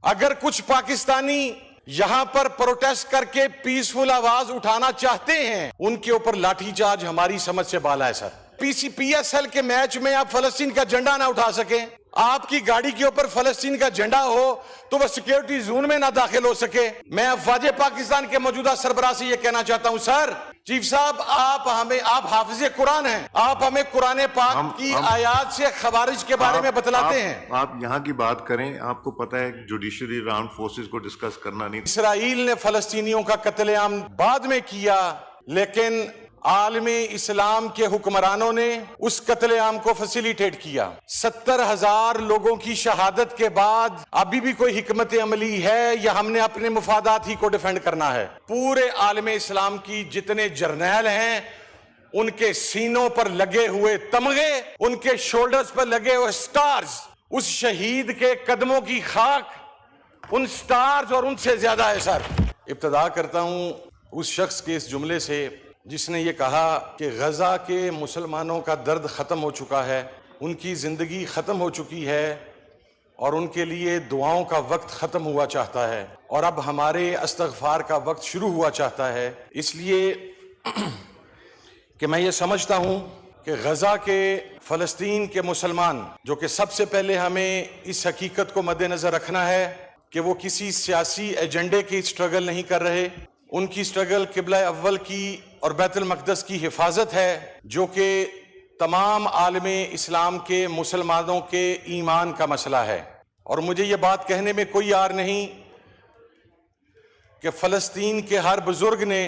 अगर कुछ पाकिस्तानी यहां पर प्रोटेस्ट करके पीसफुल आवाज उठाना चाहते हैं, उनके ऊपर लाठीचार्ज हमारी समझ से बाला है सर। PSL के मैच में आप फलस्तीन का झंडा ना उठा सके, आपकी गाड़ी के ऊपर फलस्तीन का झंडा हो तो वह सिक्योरिटी जोन में ना दाखिल हो सके। मैं अफवाज पाकिस्तान के मौजूदा सरबराह से यह कहना चाहता हूं, सर चीफ साहब आप हाफिज कुरान हैं, आप हमें कुरान पाक की आयात से खवारिज के बारे में बतलाते हैं। आप यहाँ की बात करें, आपको पता है जुडिशरी आर्म्ड फोर्सेस को डिस्कस करना नहीं। इसराइल ने फलस्तीनियों का कत्लेआम बाद में किया, लेकिन आलमी इस्लाम के हुक्मरानों ने उस कत्लेआम को फैसिलिटेट किया। 70,000 लोगों की शहादत के बाद अभी भी कोई हिकमत अमली है या हमने अपने मुफादात ही को डिफेंड करना है? पूरे आलमी इस्लाम की जितने जर्नैल हैं, उनके सीनों पर लगे हुए तमगे, उनके शोल्डर्स पर लगे हुए स्टार्स, उस शहीद के कदमों की खाक उन स्टार्स और उनसे ज्यादा है सर। इब्तिदा करता हूं उस शख्स के इस जुमले से जिसने ये कहा कि गजा के मुसलमानों का दर्द खत्म हो चुका है, उनकी जिंदगी खत्म हो चुकी है और उनके लिए दुआओं का वक्त खत्म हुआ चाहता है और अब हमारे इस्तग़फ़ार का वक्त शुरू हुआ चाहता है। इसलिए कि मैं ये समझता हूं कि गजा के फलस्तीन के मुसलमान, जो कि सबसे पहले हमें इस हकीकत को मद्देनजर रखना है कि वो किसी सियासी एजेंडे की स्ट्रगल नहीं कर रहे, उनकी स्ट्रगल किबला अव्वल की और बैतुल मक़दस की हिफाजत है, जो कि तमाम आलमे इस्लाम के मुसलमानों के ईमान का मसला है। और मुझे ये बात कहने में कोई यार नहीं कि फ़लस्तीन के हर बुजुर्ग ने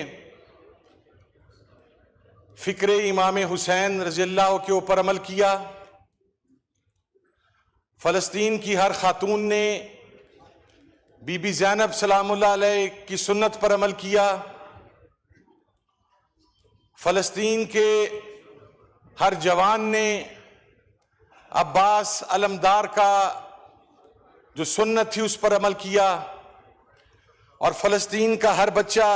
फ़िक्र इमाम हुसैन रज़ियल्लाहु के ऊपर अमल किया, फ़लस्तीन की हर खातून ने बीबी ज़ैनब सलामुल्लाह अलैह की सुन्नत पर अमल किया, फ़लस्तीन के हर जवान ने अब्बास अलमदार का जो सुन्नत थी उस पर अमल किया और फ़लस्तीन का हर बच्चा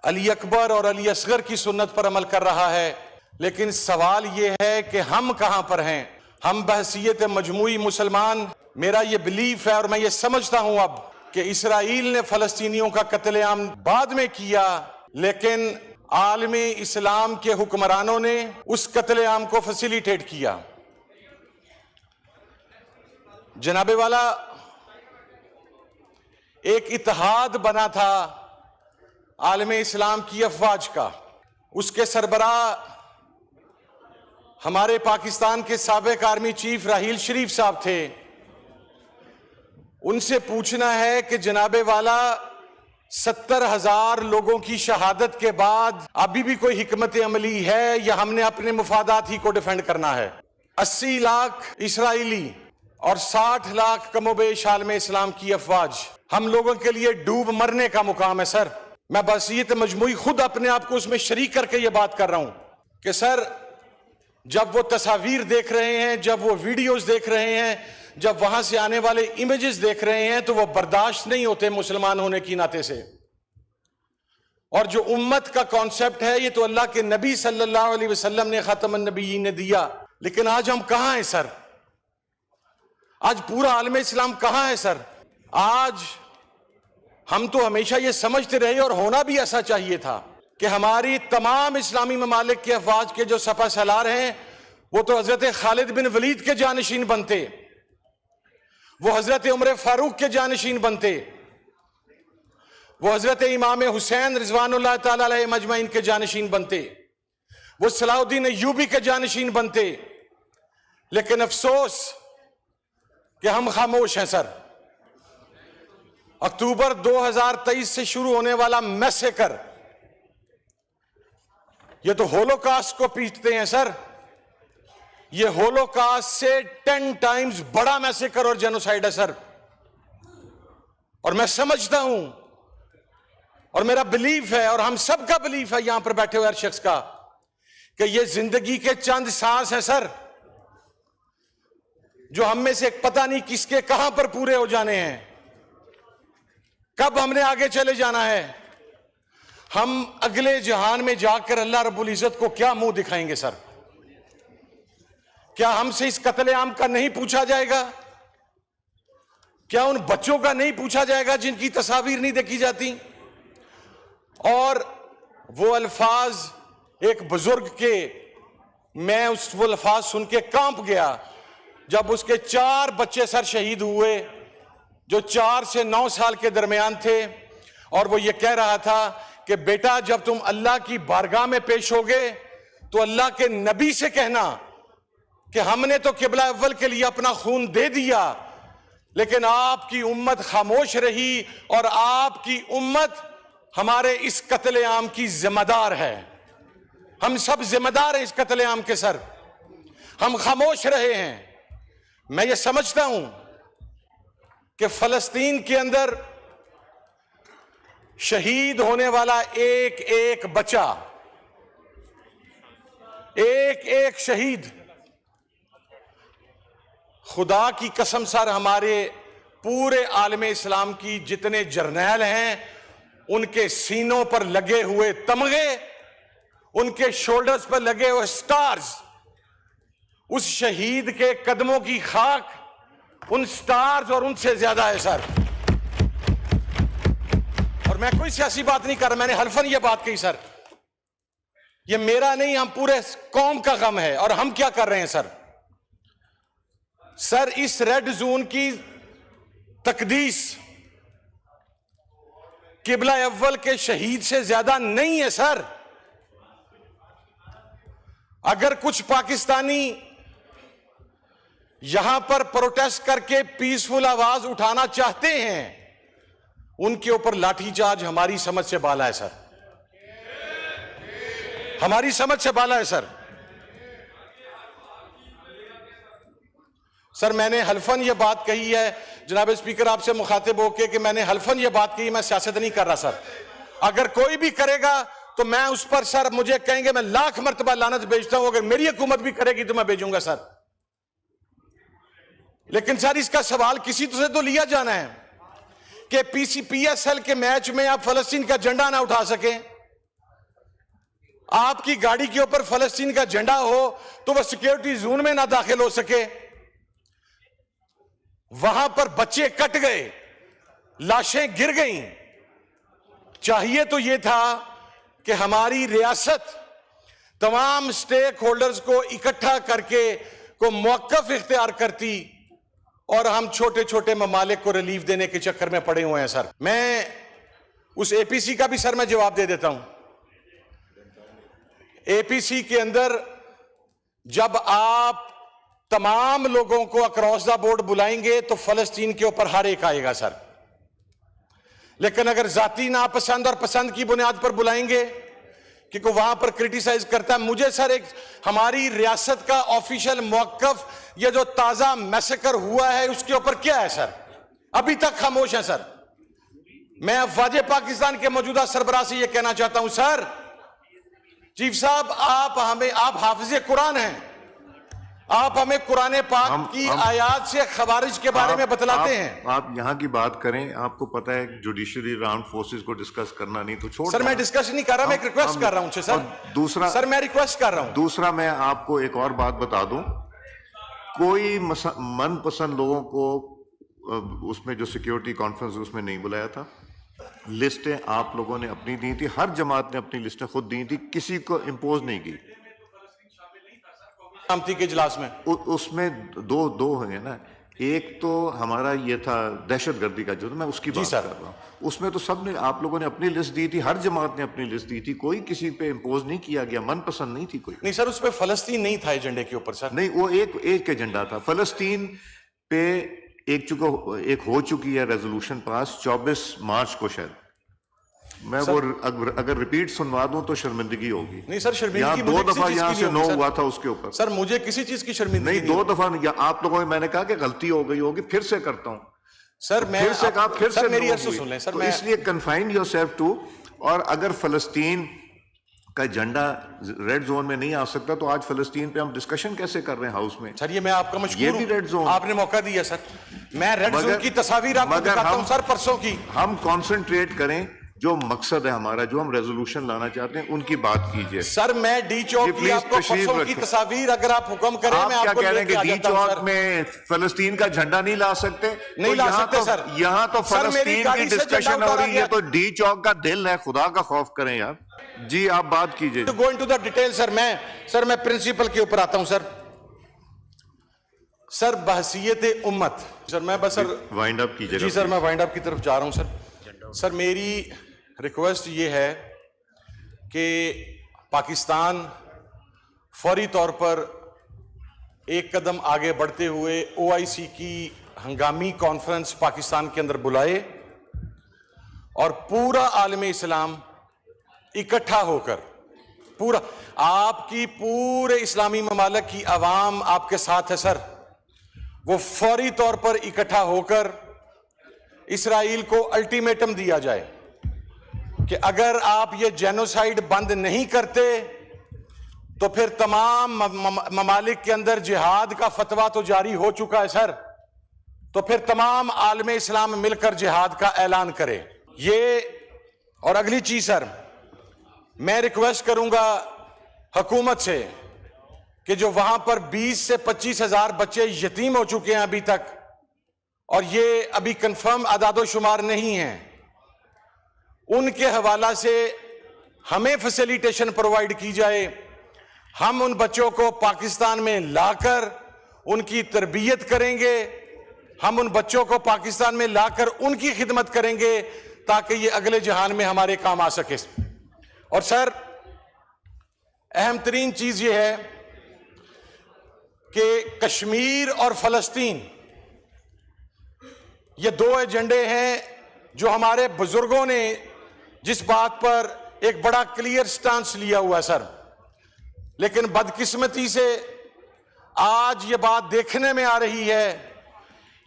अली अकबर और अली असगर की सुन्नत पर अमल कर रहा है। लेकिन सवाल ये है कि हम कहां पर हैं? हम बहसियत मजमूई मुसलमान, मेरा ये बिलीफ है और मैं ये समझता हूं अब कि इसराइल ने फ़लस्तीनियों का कत्लेआम बाद में किया, लेकिन आलमी इस्लाम के हुक्मरानों ने उस कत्लेआम को फैसिलिटेट किया। जनाबे वाला, एक इत्तेहाद बना था आलमी इस्लाम की अफवाज का, उसके सरबराह हमारे पाकिस्तान के साबिक आर्मी चीफ राहील शरीफ साहब थे। उनसे पूछना है कि जनाबे वाला 70,000 लोगों की शहादत के बाद अभी भी कोई हिकमत अमली है या हमने अपने मुफादात ही को डिफेंड करना है? 80 लाख इसराइली और 60 लाख कमोबेश आलमे इस्लाम की अफवाज हम लोगों के लिए डूब मरने का मुकाम है सर। मैं बहसियत मजमूई खुद अपने आप को उसमें शरीक करके ये बात कर रहा हूं कि सर, जब वो तस्वीर देख रहे हैं, जब वो वीडियोस देख रहे हैं, जब वहां से आने वाले इमेजेस देख रहे हैं, तो वो बर्दाश्त नहीं होते मुसलमान होने की नाते से। और जो उम्मत का कॉन्सेप्ट है, ये तो अल्लाह के नबी सल्लल्लाहु अलैहि वसल्लम ने खातमुन नबीयीन ने दिया। लेकिन आज हम कहां हैं सर? आज पूरा आलम इस्लाम कहां है सर? आज हम तो हमेशा ये समझते रहे और होना भी ऐसा चाहिए था कि हमारी तमाम इस्लामी ममालिक के अफवाज के जो सपा सलार हैं, वो तो हजरत खालिद बिन वलीद के जानशीन बनते, वो हजरत उमर फारूक के जानशीन बनते, वो हजरत इमाम हुसैन रिजवानुल्लाह ताला अलैहि मजमईन के जानशीन बनते, वो सलाहुद्दीन अय्यूबी के जानशीन बनते। लेकिन अफसोस कि हम खामोश हैं सर। अक्टूबर 2023 से शुरू होने वाला मैसेकर, ये तो होलोकास्ट को पीटते हैं सर। ये होलोकास्ट से 10 टाइम्स बड़ा मैसेकर और जेनोसाइड है सर। और मैं समझता हूं और मेरा बिलीफ है और हम सब का बिलीफ है यहां पर बैठे हुए हर शख्स का कि ये जिंदगी के चंद सांस हैं सर, जो हम में से पता नहीं किसके कहां पर पूरे हो जाने हैं, कब हमने आगे चले जाना है। हम अगले जहान में जाकर अल्लाह रब्बुल इज्जत को क्या मुंह दिखाएंगे सर? क्या हमसे इस कत्लेआम का नहीं पूछा जाएगा? क्या उन बच्चों का नहीं पूछा जाएगा जिनकी तस्वीर नहीं देखी जाती? और वो अल्फाज एक बुजुर्ग के, मैं वो अल्फाज सुन के कांप गया जब उसके 4 बच्चे सर शहीद हुए जो 4 से 9 साल के दरमियान थे, और वो ये कह रहा था कि बेटा जब तुम अल्लाह की बारगाह में पेश होगे तो अल्लाह के नबी से कहना कि हमने तो किबला अव्वल के लिए अपना खून दे दिया, लेकिन आपकी उम्मत खामोश रही और आपकी उम्मत हमारे इस कत्लेआम की जिम्मेदार है। हम सब जिम्मेदार हैं इस कत्लेआम के सर, हम खामोश रहे हैं। मैं ये समझता हूं कि फलस्तीन के अंदर शहीद होने वाला एक एक बच्चा, एक एक शहीद, खुदा की कसम सर हमारे पूरे आलमे इस्लाम की जितने जर्नैल हैं उनके सीनों पर लगे हुए तमगे, उनके शोल्डर्स पर लगे हुए स्टार्स, उस शहीद के कदमों की खाक उन स्टार्स और उनसे ज्यादा है सर। और मैं कोई सियासी बात नहीं कर रहा, मैंने हल्फन ये बात कही सर, ये मेरा नहीं, हम पूरे कौम का गम है। और हम क्या कर रहे हैं सर? सर इस रेड जोन की तकदीस किबला अव्वल के शहीद से ज्यादा नहीं है सर। अगर कुछ पाकिस्तानी यहां पर प्रोटेस्ट करके पीसफुल आवाज उठाना चाहते हैं, उनके ऊपर लाठीचार्ज हमारी समझ से बाला है सर, हमारी समझ से बाला है सर। सर मैंने हल्फन ये बात कही है जनाब स्पीकर आपसे मुखातिब होके कि मैंने हल्फन ये बात कही, मैं सियासत नहीं कर रहा सर। अगर कोई भी करेगा तो मैं उस पर सर, मुझे कहेंगे मैं लाख मर्तबा लानत भेजता हूं, अगर मेरी हुकूमत भी करेगी तो मैं भेजूंगा सर। लेकिन सर इसका सवाल किसी से तो लिया जाना है कि PSL के मैच में आप फलस्तीन का झंडा ना उठा सके, आपकी गाड़ी के ऊपर फलस्तीन का झंडा हो तो वह सिक्योरिटी जोन में ना दाखिल हो सके, वहां पर बच्चे कट गए, लाशें गिर गईं। चाहिए तो यह था कि हमारी रियासत तमाम स्टेक होल्डर्स को इकट्ठा करके को मौकफ इख्तियार करती, और हम छोटे छोटे ममालिक को रिलीफ देने के चक्कर में पड़े हुए हैं सर। मैं उस APC का भी सर मैं जवाब दे देता हूं। APC के अंदर जब आप तमाम लोगों को अक्रॉस द बोर्ड बुलाएंगे तो फलस्तीन के ऊपर हर एक आएगा सर, लेकिन अगर जाती नापसंद और पसंद की बुनियाद पर बुलाएंगे कि कोई वहां पर क्रिटिसाइज करता है, मुझे सर एक हमारी रियासत का ऑफिशियल मौकफ, ये जो ताजा मैसेकर हुआ है उसके ऊपर क्या है सर? अभी तक खामोश है सर। मैं अफवाज पाकिस्तान के मौजूदा सरबराह से यह कहना चाहता हूं सर, चीफ साहब आप हाफिज कुरान हैं, आप हमें कुरान पाक की आयात से खवारिज के बारे में बतलाते हैं। आप यहाँ की बात करें, आपको पता है जुडिशरी आर्म्ड फोर्सेस को डिस्कस करना नहीं तो छोड़। सर मैं डिस्कस नहीं कर रहा, मैं एक रिक्वेस्ट कर रहा हूं सर। दूसरा सर मैं रिक्वेस्ट कर रहा हूं। दूसरा मैं आपको एक और बात बता दूं, कोई मनपसंद लोगों को उसमें जो सिक्योरिटी कॉन्फ्रेंस उसमें नहीं बुलाया था। लिस्टें आप लोगों ने अपनी दी थी, हर जमात ने अपनी लिस्टें खुद दी थी, किसी को इम्पोज नहीं की। के इजलास में उसमें दो हैं ना, एक तो हमारा ये था दहशतगर्दी का, जो मैं उसकी बात कर रहा हूँ, उसमें तो सब ने, आप लोगों ने अपनी लिस्ट दी थी, हर जमात ने अपनी लिस्ट दी थी, कोई किसी पे इम्पोज नहीं किया गया, मनपसंद नहीं थी कोई। नहीं सर, उस पे फलस्तीन नहीं था एजेंडे के ऊपर सर। नहीं, वो एक एजेंडा था फलस्तीन पे। एक हो चुकी है रेजोल्यूशन पास 24 मार्च को शायद, मैं वो अगर रिपीट सुनवा दूं तो शर्मिंदगी होगी। नहीं सर, शर्मिंदगी 2 दफा यहाँ से नो हुआ था उसके ऊपर। सर मुझे किसी चीज की शर्मिंदगी नहीं, 2 दफा आप लोगों ने, मैंने कहा कि गलती हो गई होगी, फिर से करता हूं सर। मैं फिर से मेरी अर्ज सुन लें सर, तो इसलिए कन्फाइन योरसेल्फ टू। और अगर फलस्तीन का झंडा रेड जोन में नहीं आ सकता तो आज फलस्तीन पे हम डिस्कशन कैसे कर रहे हैं हाउस में? सर ये मैं आपका मशकूर ये भी रेड जोन, आपने मौका दिया सर। मैं रेड जोन की तस्वीर आपको दिखाता हूं सर परसों की। हम कॉन्सेंट्रेट करें जो मकसद है हमारा, जो हम रेजोल्यूशन लाना चाहते हैं, उनकी बात कीजिए। सर मैं डी चौक की आपको परसों की तस्वीर अगर आप हुक्म करें, आप मैं क्या आपको कह रहे हैं कि डी लेके आ जाता हूं, चौक में फलस्तीन का झंडा नहीं ला सकते? नहीं ला सकते तो, सर। यहाँ तो सर, मेरी फलस्तीन की गाड़ी से डिस्कशन झंडा हो उतारा रही है, गया। तो डी चौक का दिल है, खुदा का खौफ करें यार। जी आप बात कीजिए। Go into the detail sir. मैं प्रिंसिपल के ऊपर आता हूं सर बहसियत उम्मत। सर मैं बस सर वाइंड अप कीजिए। जी सर मैं वाइंड अप की तरफ जा रहा हूं सर मेरी रिक्वेस्ट ये है कि पाकिस्तान फौरी तौर पर एक कदम आगे बढ़ते हुए ओआईसी की हंगामी कॉन्फ्रेंस पाकिस्तान के अंदर बुलाए और पूरा आलम इस्लाम इकट्ठा होकर, पूरा आपकी पूरे इस्लामी ममालिक की आवाम आपके साथ है सर, वो फौरी तौर पर इकट्ठा होकर इसराइल को अल्टीमेटम दिया जाए कि अगर आप ये जेनोसाइड बंद नहीं करते तो फिर तमाम ममालिक के अंदर जिहाद का फतवा तो जारी हो चुका है सर, तो फिर तमाम आलम इस्लाम मिलकर जिहाद का ऐलान करें ये। और अगली चीज सर, मैं रिक्वेस्ट करूंगा हुकूमत से कि जो वहां पर 20 से 25 हजार बच्चे यतीम हो चुके हैं अभी तक, और ये अभी कंफर्म आदादो शुमार नहीं है, उनके हवाला से हमें फैसिलिटेशन प्रोवाइड की जाए। हम उन बच्चों को पाकिस्तान में लाकर उनकी तरबियत करेंगे, हम उन बच्चों को पाकिस्तान में लाकर उनकी खिदमत करेंगे ताकि ये अगले जहान में हमारे काम आ सके। और सर अहम तरीन चीज ये है कि कश्मीर और फलस्तीन ये दो एजेंडे हैं जो हमारे बुजुर्गों ने जिस बात पर एक बड़ा क्लियर स्टांस लिया हुआ है सर, लेकिन बदकिस्मती से आज ये बात देखने में आ रही है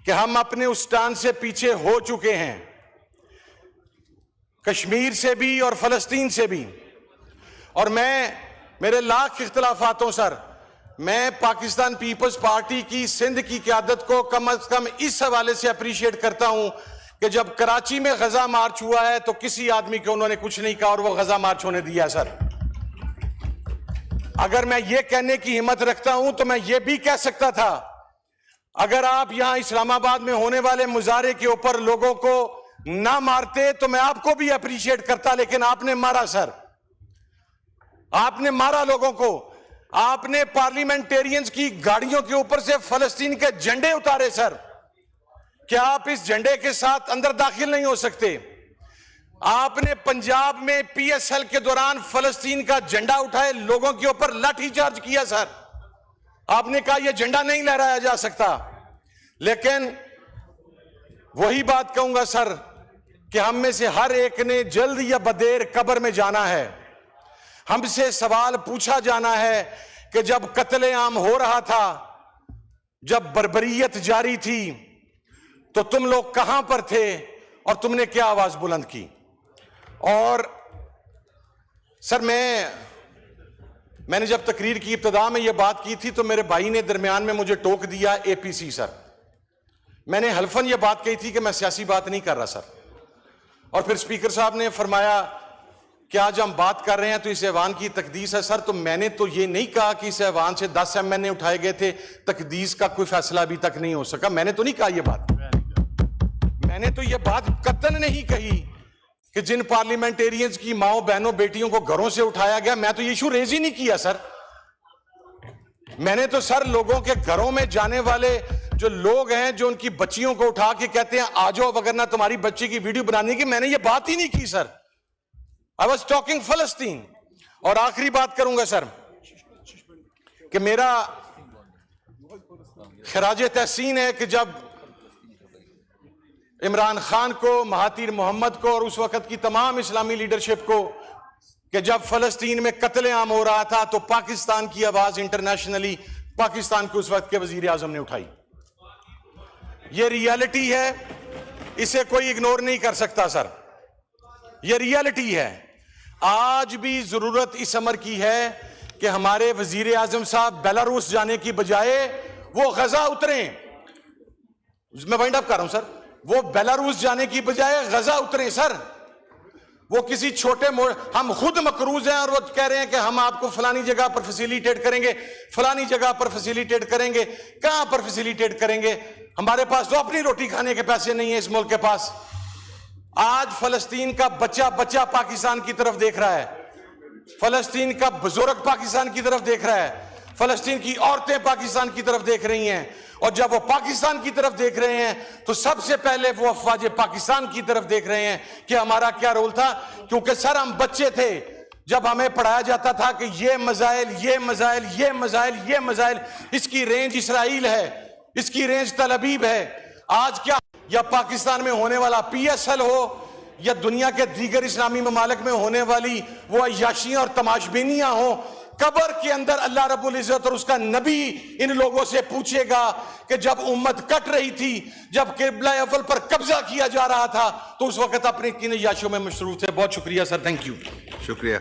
कि हम अपने उस स्टांस से पीछे हो चुके हैं, कश्मीर से भी और फलस्तीन से भी। और मेरे लाख इख्तिलाफातों सर, मैं पाकिस्तान पीपल्स पार्टी की सिंध की क़यादत को कम से कम इस हवाले से अप्रिशिएट करता हूं कि जब कराची में गजा मार्च हुआ है तो किसी आदमी को उन्होंने कुछ नहीं कहा और वो गजा मार्च होने दिया सर। अगर मैं ये कहने की हिम्मत रखता हूं तो मैं ये भी कह सकता था, अगर आप यहां इस्लामाबाद में होने वाले मुजाहरे के ऊपर लोगों को ना मारते तो मैं आपको भी अप्रिशिएट करता, लेकिन आपने मारा सर, आपने मारा लोगों को। आपने पार्लियामेंटेरियंस की गाड़ियों के ऊपर से फलस्तीन के झंडे उतारे सर। क्या आप इस झंडे के साथ अंदर दाखिल नहीं हो सकते? आपने पंजाब में पीएसएल के दौरान फलस्तीन का झंडा उठाए, लोगों के ऊपर लाठीचार्ज किया सर। आपने कहा यह झंडा नहीं लहराया जा सकता, लेकिन वही बात कहूंगा सर कि हम में से हर एक ने जल्द या बदेर कब्र में जाना है। हमसे सवाल पूछा जाना है कि जब कत्लेआम हो रहा था, जब बर्बरियत जारी थी, तो तुम लोग कहां पर थे और तुमने क्या आवाज बुलंद की? और सर मैंने जब तकरीर की इब्तिदा में यह बात की थी तो मेरे भाई ने दरमियान में मुझे टोक दिया, एपीसी सर। मैंने हल्फन यह बात कही थी कि मैं सियासी बात नहीं कर रहा सर, और फिर स्पीकर साहब ने फरमाया कि आज हम बात कर रहे हैं तो इस ऐवान की तकदीस है सर। तो मैंने तो ये नहीं कहा कि इस ऐवान से 10 एमएनए उठाए गए थे, तकदीस का कोई फैसला अभी तक नहीं हो सका। मैंने तो नहीं कहा ये बात, मैंने तो ये बात कतन नहीं कही कि जिन पार्लियामेंटेरियंस की माओ बहनों बेटियों को घरों से उठाया गया, मैं तो ये इशू रेज ही नहीं किया सर। मैंने तो सर लोगों के घरों में जाने वाले जो लोग हैं, जो उनकी बच्चियों को उठा के कहते हैं आ जाओ वगरना तुम्हारी बच्ची की वीडियो बनाने की, मैंने ये बात ही नहीं की सर। आई वॉज टॉकिंग फलस्तीन। और आखिरी बात करूंगा सर कि मेरा खराज तहसीन है कि जब इमरान खान को, महातीर मोहम्मद को और उस वक्त की तमाम इस्लामी लीडरशिप को, कि जब फलस्तीन में कत्लेआम हो रहा था तो पाकिस्तान की आवाज इंटरनेशनली पाकिस्तान के उस वक्त के वजीर आजम ने उठाई। ये रियलिटी है, इसे कोई इग्नोर नहीं कर सकता सर, ये रियलिटी है। आज भी जरूरत इस अमर की है कि हमारे वजीर आजम साहब बेलारूस जाने की बजाय वो गजा उतरें। मैं वाइंड अप कर रहा हूं सर, वो बेलारूस जाने की बजाय गजा उतरें सर। वो किसी छोटे हम खुद मकरूज हैं और वो कह रहे हैं कि हम आपको फलानी जगह पर फैसिलिटेट करेंगे, फलानी जगह पर फैसिलिटेट करेंगे। कहां पर फैसिलिटेट करेंगे? हमारे पास तो अपनी रोटी खाने के पैसे नहीं है इस मुल्क के पास। आज फलस्तीन का बच्चा बच्चा पाकिस्तान की तरफ देख रहा है, फलस्तीन का बुजुर्ग पाकिस्तान की तरफ देख रहा है, फलस्तीन की औरतें पाकिस्तान की तरफ देख रही हैं। और जब वो पाकिस्तान की तरफ देख रहे हैं तो सबसे पहले वो अफवाज पाकिस्तान की तरफ देख रहे हैं कि हमारा क्या रोल था। क्योंकि सर हम बच्चे थे जब हमें पढ़ाया जाता था कि ये मजाइल, ये मजाइल, ये मजाइल, ये मजाइल, इसकी रेंज इसराइल है, इसकी रेंज तल अबीब है। आज क्या, या पाकिस्तान में होने वाला PSL हो या दुनिया के दीगर इस्लामी ममालिक में होने वाली वो अय्याशियां और तमाशबीनियां हो, कब्र के अंदर अल्लाह रब्बुल इज्जत और उसका नबी इन लोगों से पूछेगा कि जब उम्मत कट रही थी, जब किबला अव्वल पर कब्जा किया जा रहा था, तो उस वक्त अपने किन अय्याशियों में मशरूफ थे। बहुत शुक्रिया सर, थैंक यू। शुक्रिया।